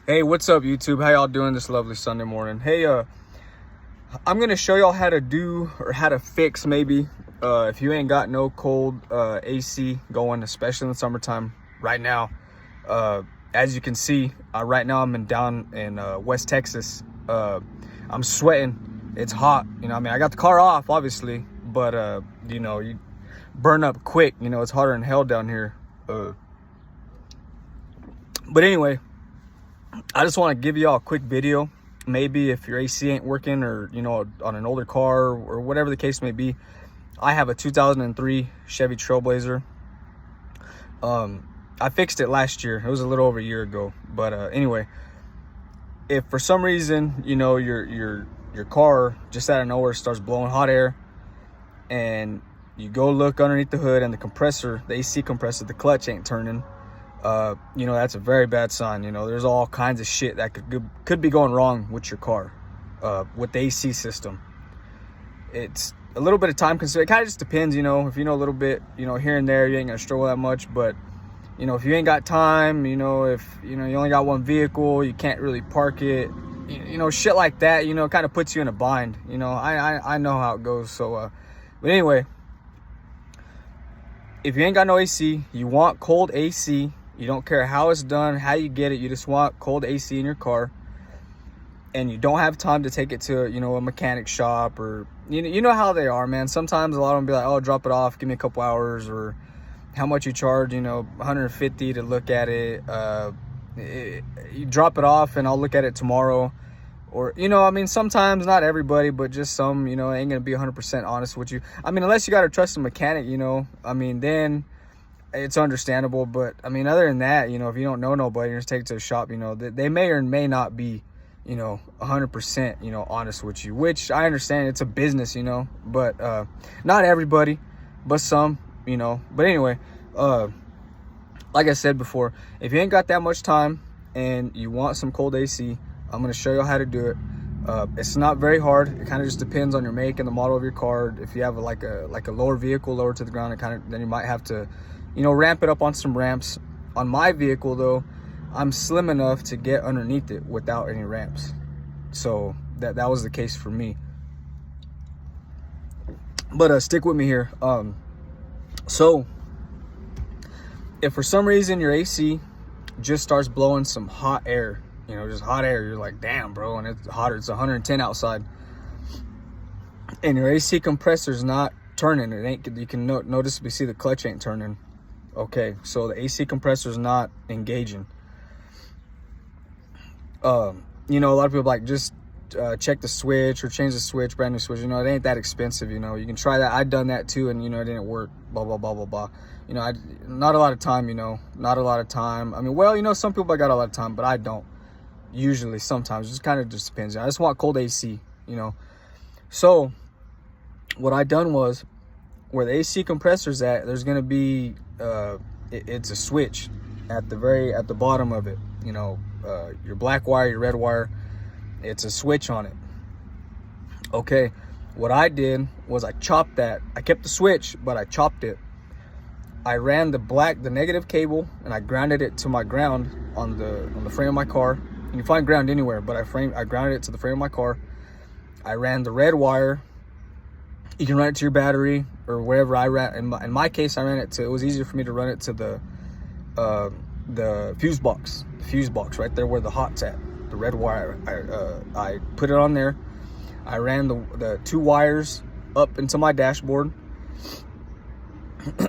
Hey, what's up, YouTube? How y'all doing this lovely Sunday morning? Hey, I'm gonna show y'all how to do or how to fix maybe if you ain't got no cold AC going, especially in the summertime. Right now, as you can see, right now I'm down in West Texas. I'm sweating. It's hot. You know, I mean, I got the car off, obviously, but you know, you burn up quick. You know, it's hotter than hell down here. But anyway, I just want to give y'all a quick video. Maybe if your AC ain't working, or you know, on an older car or whatever the case may be. I have a 2003 Chevy Trailblazer. I fixed it last year. It was a little over a year ago. But anyway, if for some reason, you know, your car just out of nowhere starts blowing hot air, and you go look underneath the hood and the compressor, the AC compressor, the clutch ain't turning, you know, that's a very bad sign. You know, there's all kinds of shit that could be going wrong with your car, with the AC system. It's a little bit of time consuming. It kind of just depends, you know. If you know a little bit, you know, here and there, you ain't gonna struggle that much. But you know, if you ain't got time, you know, if you know you only got one vehicle, you can't really park it, you know, shit like that, you know, kind of puts you in a bind. You know, I know how it goes. So but anyway, if you ain't got no AC, you want cold AC. You don't care how it's done, how you get it. You just want cold AC in your car, and you don't have time to take it to, you know, a mechanic shop, or you know how they are, man. Sometimes a lot of them be like, oh, drop it off, give me a couple hours, or how much you charge, you know, 150 to look at it. You drop it off and I'll look at it tomorrow. Or, you know, I mean, sometimes, not everybody, but just some, you know, ain't gonna be 100% honest with you. I mean, unless you got to trust a mechanic, you know, I mean, then it's understandable. But I mean, other than that, you know, if you don't know nobody, you just take it to a shop, you know, they may or may not be, you know, 100%, you know, honest with you, which I understand. It's a business, you know, but not everybody, but some, you know. But anyway, like I said before, if you ain't got that much time and you want some cold AC, I'm going to show you how to do it. It's not very hard. It kind of just depends on your make and the model of your car. If you have like a lower vehicle, lower to the ground, it kind of, then you might have to, you know, ramp it up on some ramps. On my vehicle though, I'm slim enough to get underneath it without any ramps. So that was the case for me. But stick with me here. So if for some reason your AC just starts blowing some hot air, you know, just hot air, you're like, damn, bro, and it's hotter, it's 110 outside, and your AC compressor's not turning, it ain't, you can noticeably see the clutch ain't turning. Okay, so the AC compressor's not engaging. You know, a lot of people like, just check the switch or change the switch, brand new switch. You know, it ain't that expensive. You know, you can try that. I've done that too, and you know, it didn't work. Blah blah blah blah blah. You know, not a lot of time. You know, not a lot of time. I mean, well, you know, some people got a lot of time, but I don't. Usually, sometimes, it just kind of just depends. I just want cold AC. You know, so what I done was, where the AC compressor's at, there's gonna be it's a switch at the bottom of it. You know, your black wire, your red wire. It's a switch on it. Okay, what I did was I chopped that. I kept the switch, but I chopped it. I ran the negative cable, and I grounded it to my ground on the frame of my car. You can find ground anywhere, but I grounded it to the frame of my car. I ran the red wire. You can run it to your battery or wherever. I ran in my case, I ran it to. It was easier for me to run it to the fuse box. The fuse box right there where the hot's at. The red wire. I put it on there. I ran the two wires up into my dashboard.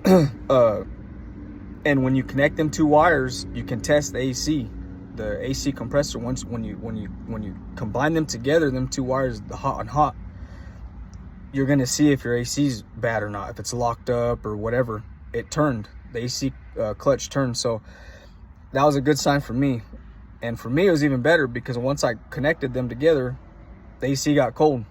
And when you connect them two wires, you can test the AC compressor. When you combine them together, them two wires, the hot and hot, you're gonna see if your AC's bad or not. If it's locked up or whatever, it turned. The AC clutch turned. So that was a good sign for me. And for me, it was even better because once I connected them together, the AC got cold,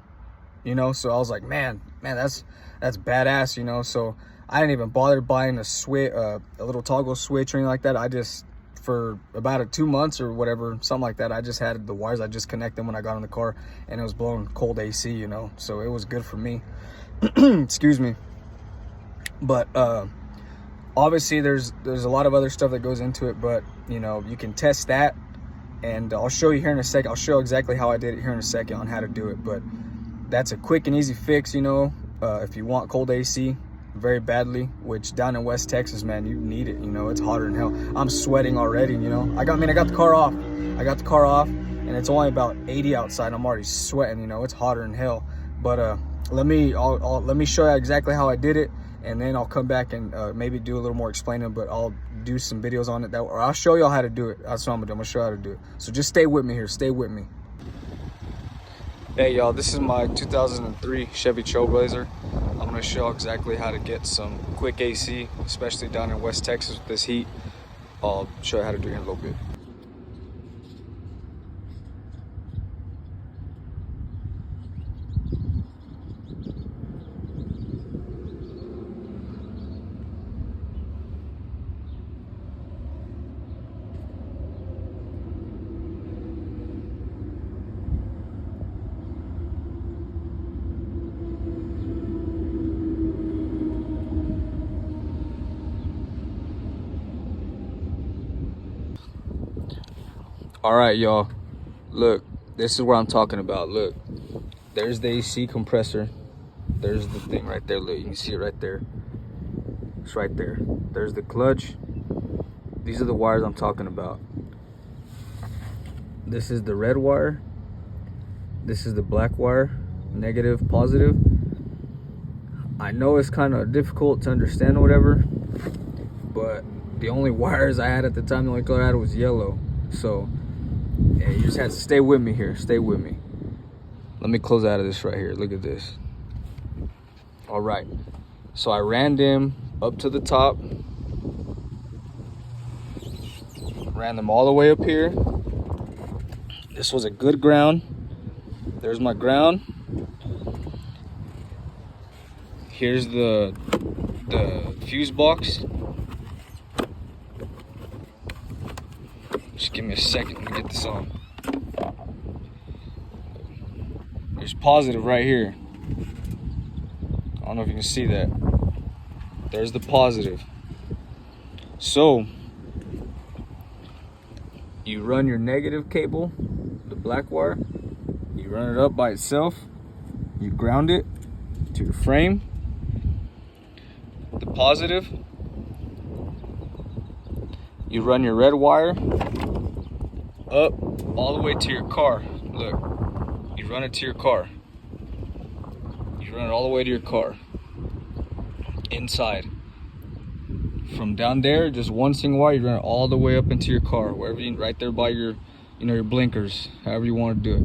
you know? So I was like, man, that's badass, you know? So I didn't even bother buying a switch, a little toggle switch or anything like that. I just, for about 2 months or whatever, something like that, I just had the wires. I just connect them when I got in the car, and it was blowing cold AC, you know? So it was good for me. Excuse me. But obviously there's a lot of other stuff that goes into it, but you know, you can test that And I'll show you here in a second. I'll show exactly how I did it here in a second on how to do it. But that's a quick and easy fix, you know, if you want cold AC very badly, which down in West Texas, man, you need it. You know, it's hotter than hell. I'm sweating already, you know. I got the car off. And it's only about 80 outside. I'm already sweating, you know. It's hotter than hell. But let me show you exactly how I did it, and then I'll come back and maybe do a little more explaining, but I'll do some videos on it, or I'll show y'all how to do it. That's what I'm gonna do. I'm gonna show you how to do it. So just stay with me here. Stay with me. Hey y'all, this is my 2003 Chevy Trailblazer. I'm gonna show you exactly how to get some quick AC, especially down in West Texas with this heat. I'll show you how to do it in a little bit. All right, y'all, look, this is what I'm talking about. Look, there's the AC compressor. There's the thing right there. Look, you can see it right there. It's right there. There's the clutch. These are the wires I'm talking about. This is the red wire. This is the black wire, negative, positive. I know it's kind of difficult to understand or whatever, but the only wires I had at the time, the only color I had was yellow. So yeah, you just have to stay with me here. Stay with me. Let me close out of this right here. Look at this. All right. So I ran them up to the top. Ran them all the way up here. This was a good ground. There's my ground. Here's the fuse box. Just give me a second to get this on. There's positive right here. I don't know if you can see that. There's the positive. So you run your negative cable, the black wire, you run it up by itself, you ground it to your frame. The positive, you run your red wire up all the way to your car. Look, you run it to your car. You run it all the way to your car. Inside. From down there, just one single wire, you run it all the way up into your car, wherever you, right there by your, you know, your blinkers, however you want to do it.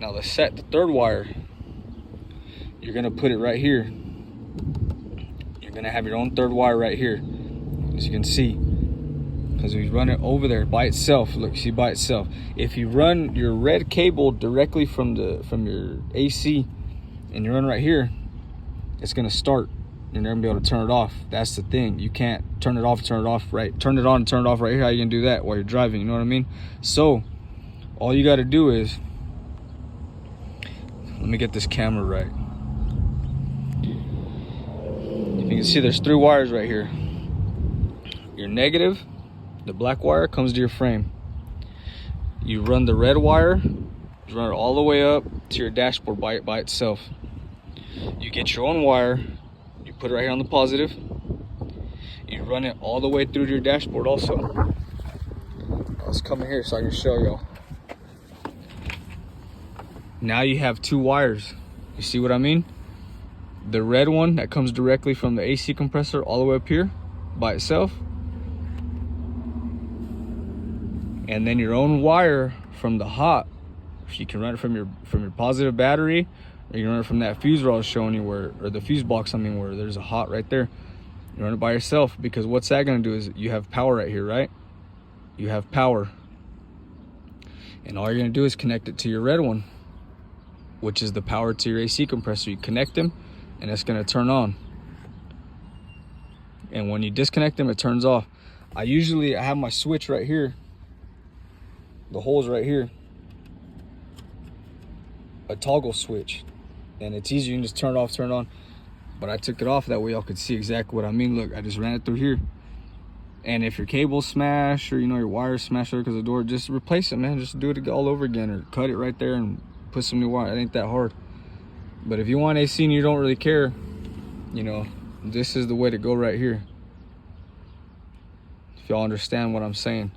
Now the third wire, you're gonna put it right here. You're gonna have your own third wire right here, as you can see. Because we run it over there by itself. Look, see, by itself. If you run your red cable directly from your AC and you run right here, it's gonna start. You're never gonna be able to turn it off. That's the thing. You can't turn it off, turn it off, right? Turn it on and turn it off right here. How you gonna do that while you're driving? You know what I mean? So all you gotta do is, let me get this camera right. If you can see, there's 3 wires right here. Your negative, the black wire, comes to your frame. You run the red wire, you run it all the way up to your dashboard by itself. You get your own wire, you put it right here on the positive. You run it all the way through to your dashboard also. Let's come in here so I can show y'all. Now you have 2 wires. You see what I mean? The red one that comes directly from the AC compressor all the way up here by itself. And then your own wire from the hot. You can run it from your positive battery, or you can run it from that fuse I was showing you, or the fuse box, where there's a hot right there. You run it by yourself, because what's that gonna do is you have power right here, right? You have power. And all you're gonna do is connect it to your red one, which is the power to your AC compressor. You connect them and it's gonna turn on. And when you disconnect them, it turns off. I have my switch right here. The hole's right here. A toggle switch. And it's easy, you can just turn it off, turn it on. But I took it off, that way y'all could see exactly what I mean. Look, I just ran it through here. And if your cable's smashed, or you know your wire's smashed because of the door, just replace it, man. Just do it all over again, or cut it right there and put some new wire. It ain't that hard. But if you want AC and you don't really care, you know, this is the way to go right here. If y'all understand what I'm saying,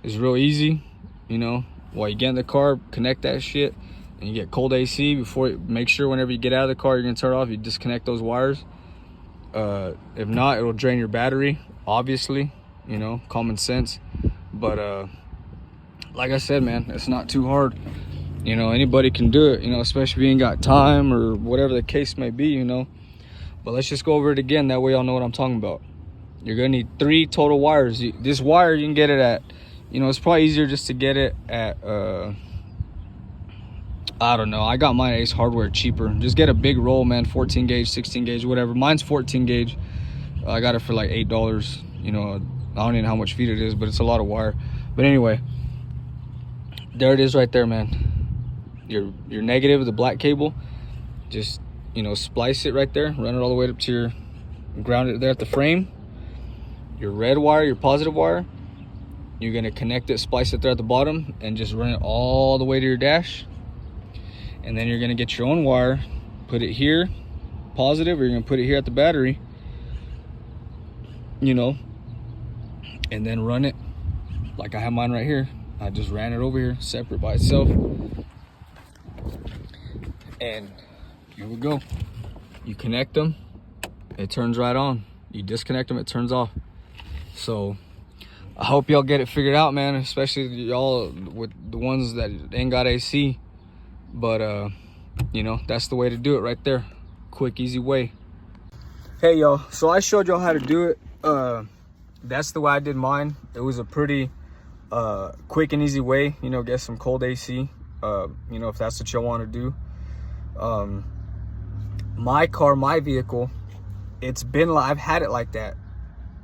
it's real easy. You know, while you get in the car, connect that shit, and you get cold AC. Make sure whenever you get out of the car, you're gonna turn it off, you disconnect those wires. If not, it'll drain your battery, obviously, you know, common sense. But like I said, man, it's not too hard. You know, anybody can do it, you know, especially if you ain't got time or whatever the case may be, you know. But let's just go over it again, that way y'all know what I'm talking about. You're gonna need 3 total wires. This wire, you can get it at, you know, it's probably easier just to get it at I don't know, I got mine at Ace Hardware, cheaper. Just get a big roll, man, 14 gauge, 16 gauge, whatever. Mine's 14 gauge. I got it for like $8. You know, I don't even know how much feet it is, but it's a lot of wire. But anyway, there it is right there, man. Your negative, the black cable, just, you know, splice it right there, run it all the way up to your, ground it there at the frame. Your red wire, your positive wire, you're gonna connect it, splice it there at the bottom, and just run it all the way to your dash. And then you're gonna get your own wire, put it here, positive, or you're gonna put it here at the battery, you know, and then run it like I have mine right here. I just ran it over here, separate by itself. And here we go. You connect them, it turns right on. You disconnect them, it turns off. So I hope y'all get it figured out, man, especially y'all with the ones that ain't got AC. But you know, that's the way to do it right there. Quick, easy way. Hey y'all, so I showed y'all how to do it. That's the way I did mine. It was a pretty quick and easy way, you know, get some cold AC, you know, if that's what y'all want to do. My car, my vehicle, it's been, I've had it like that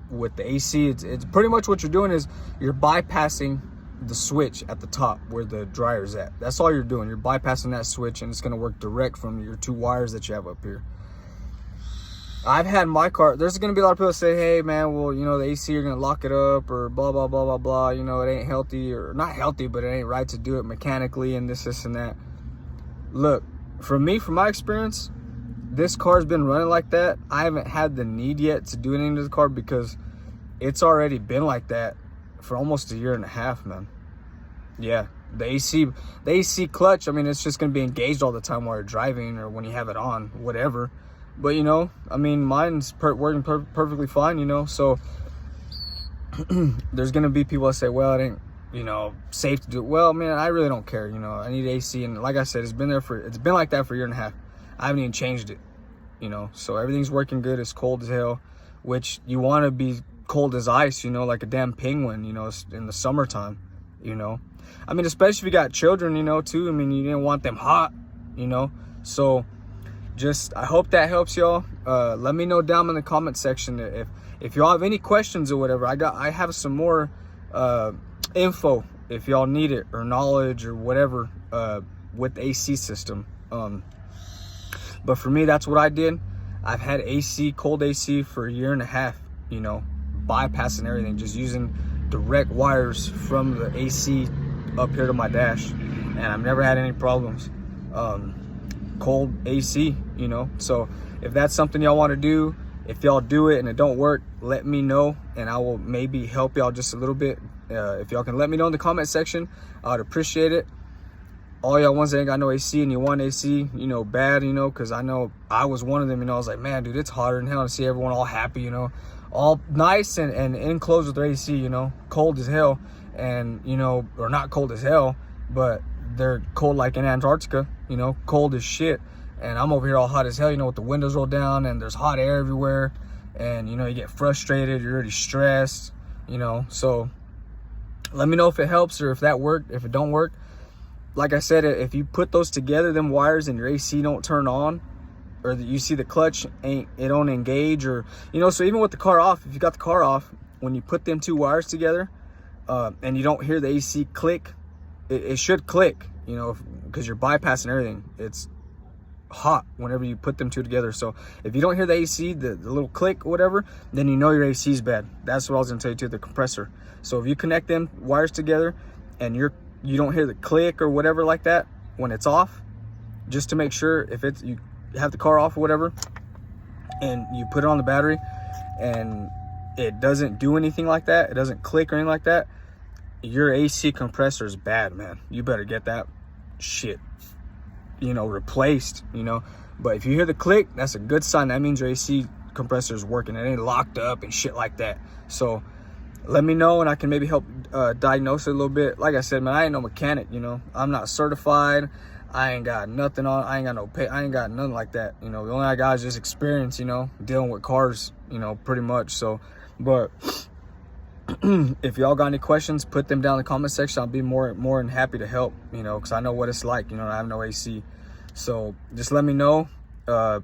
with the AC. It's pretty much what you're doing is you're bypassing the switch at the top where the dryer's at. That's all you're doing. You're bypassing that switch, and it's going to work direct from your 2 wires that you have up here. I've had my car, there's going to be a lot of people that say, hey man, well, you know, the AC, you're going to lock it up, or blah blah blah blah blah, you know, it ain't healthy, or not healthy, but it ain't right to do it mechanically, and this and that. Look, for me, from my experience, this car's been running like that. I haven't had the need yet to do anything to the car because it's already been like that for almost 1.5 years, man. Yeah, the AC clutch, I mean, it's just going to be engaged all the time while you're driving or when you have it on, whatever. But, you know, I mean, mine's working perfectly fine, you know. So there's going to be people that say, well, it ain't, you know, safe to do it. Well, man, I really don't care, you know. I need AC, and like I said, it's been like that for 1.5 years. I haven't even changed it, you know. So everything's working good. It's cold as hell, which you want to be cold as ice, you know, like a damn penguin, you know, in the summertime, you know. I mean, especially if you got children, you know, too. I mean, you didn't want them hot, you know. So just, I hope that helps y'all. Let me know down in the comment section if y'all have any questions or whatever. I have some more info if y'all need it, or knowledge or whatever, with the AC system. But for me, that's what I did. I've had AC, cold AC, for 1.5 years, you know, bypassing everything, just using direct wires from the AC up here to my dash, and I've never had any problems. Cold AC, you know. So if that's something y'all want to do, if y'all do it and it don't work, let me know, and I will maybe help y'all just a little bit. If y'all can let me know in the comment section, I'd appreciate it. All y'all ones that ain't got no AC and you want AC, you know, bad, you know, because I know I was one of them, you know. I was like, man, dude, it's hotter than hell to see everyone all happy, you know, all nice and enclosed with their AC, you know, cold as hell, and, you know, or not cold as hell, but they're cold like in Antarctica, you know, cold as shit. And I'm over here all hot as hell, you know, with the windows rolled down and there's hot air everywhere, and, you know, you get frustrated, you're already stressed, you know. So let me know if it helps or if that worked. If it don't work, like I said, if you put those together, them wires, and your AC don't turn on, or you see the clutch it don't engage, or, you know, so even with the car off, if you got the car off, when you put them 2 wires together, and you don't hear the AC click, it should click, you know, because you're bypassing everything. hot whenever you put them two together. So if you don't hear the AC, the little click or whatever, then you know your AC is bad. That's what I was gonna tell you too, the compressor. So if you connect them wires together and you don't hear the click or whatever like that when it's off, just to make sure, if it's, you have the car off or whatever and you put it on the battery and it doesn't do anything like that, it doesn't click or anything like that, your AC compressor is bad, man. You better get that shit, you know, replaced, you know. But if you hear the click, that's a good sign. That means your AC compressor is working. It ain't locked up and shit like that. So let me know and I can maybe help diagnose it a little bit. Like I said, man, I ain't no mechanic, you know. I'm not certified. I ain't got nothing on. I ain't got no pay. I ain't got nothing like that, you know. The only I got is just experience, you know, dealing with cars, you know, pretty much. So, but if y'all got any questions, put them down in the comment section. I'll be more than happy to help, you know, because I know what it's like, you know. I have no AC, so just let me know. If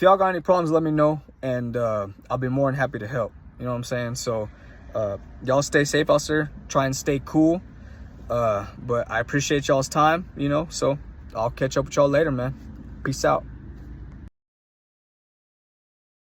y'all got any problems, let me know, and I'll be more than happy to help. You know what I'm saying? So y'all stay safe out there. Try and stay cool. But I appreciate y'all's time, you know. So I'll catch up with y'all later, man. Peace out.